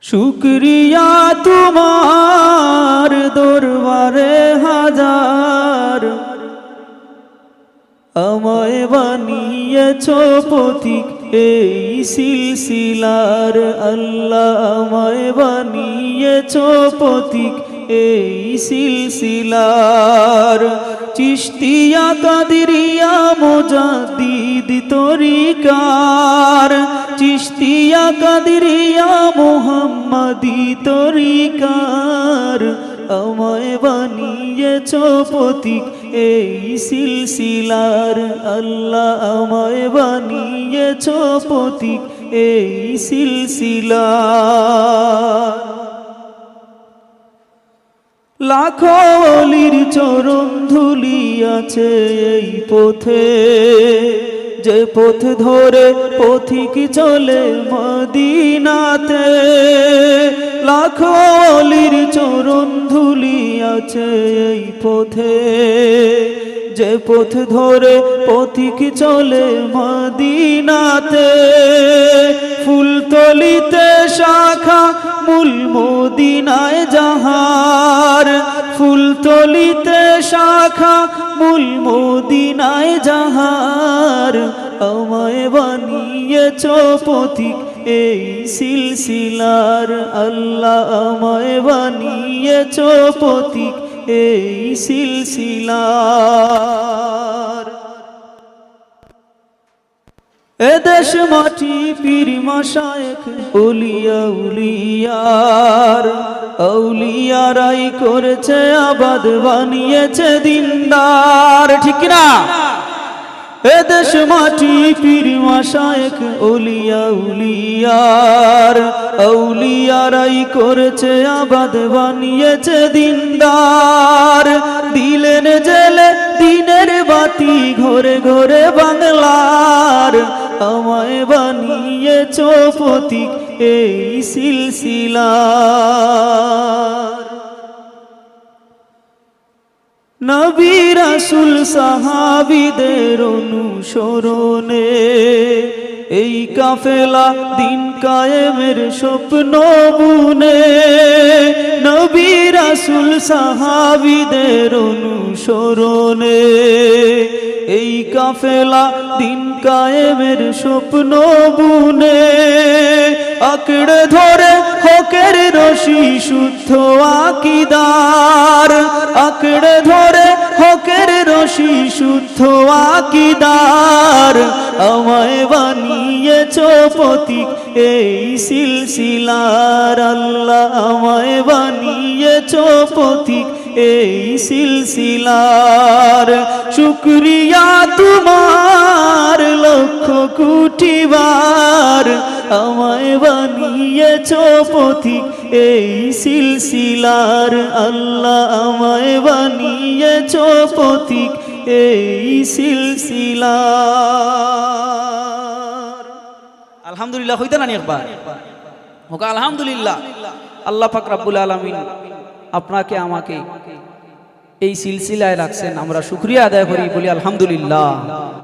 শুকরিয়া তোমার দরবারে হাজার, আমায় বানিয়েছ পথিক এই সিলসিলার। আল্লাহ আমায় বানিয়েছ পথিক এই সিলসিলার। চিশতিয়া কাদরিয়া মুজাদ্দিদ তরিকার, চিশতিয়া কাদরিয়া মুহাম্মাদি তরিকার। আমায় বানিয়েছ পথিক এই সিলসিলার। আল্লাহ আমায় বানিয়েছ পথিক এই সিলসিলার। লাখো অলির চরণ ধুলি আছে এই পথে, যে পথ ধরে পথিক চলে মদিনাতে। লাখো অলির চরণ ধুলি আছে এই পথে, যে পথ ধরে পথিক চলে মদিনাতে। ফুলতলিতে শাখা মূল মদিনায় যাহার, ফুলতলিতে শাখা মূল মদিনায় যাহার। আমায় বানিয়েছ পথিক এই সিলসিলার। আল্লাহ আমায় বানিয়েছ পথিক এই সিলসিলার। এদেশ মাটি পীর মাশায়েখ আউলিয়া উলিয়ার, আউলিয়ারাই করেছে আবাদ বানিয়েছে দিনদার। ঠিক না? এদেশ মাটি পীর মাশায়েখ আউলিয়া উলিয়ার, আউলিয়ারাই করেছে আবাদ বানিয়েছে দিনদার। দিলেন জেলে দিনের বাতি ঘরে ঘরে বাংলার। আমায় বানিয়েছ পথিক এই সিলসিলার। নবী রাসূল সাহাবীদের অনুসরণে এই কাফেলা দিন কায়েমের স্বপ্ন বুনে। নবী রাসূল সাহাবীদের অনুসরণে এই কাফেলা দিন কায়েমের স্বপ্ন বুনে। আঁকড়ে ধরে হকের রশি শুদ্ধ আকীদার, আঁকড়ে ধরে হকের রশি শুদ্ধ আকীদার। আমায় বানিয়েছ পথিক এই সিলসিলার। আল্লাহ আমায় বানিয়েছ পথিক এই সিলসিলার। শুকরিয়া তোমার লক্ষ কোটি বার, আমায় বানিয়েছ পথিক এই সিলসিলার। আল্লাহ আমায় বানিয়েছ পথিক এই সিলসিলার। আলহামদুলিল্লাহ হইতে না একবার হোক আলহামদুলিল্লাহ। আল্লাহ পাক রব্বুল আলামিন আপনাকে আমাকে এই সিলসিলায় রাখছেন, আমরা শুকরিয়া আদায় করি, বলি আলহামদুলিল্লাহ।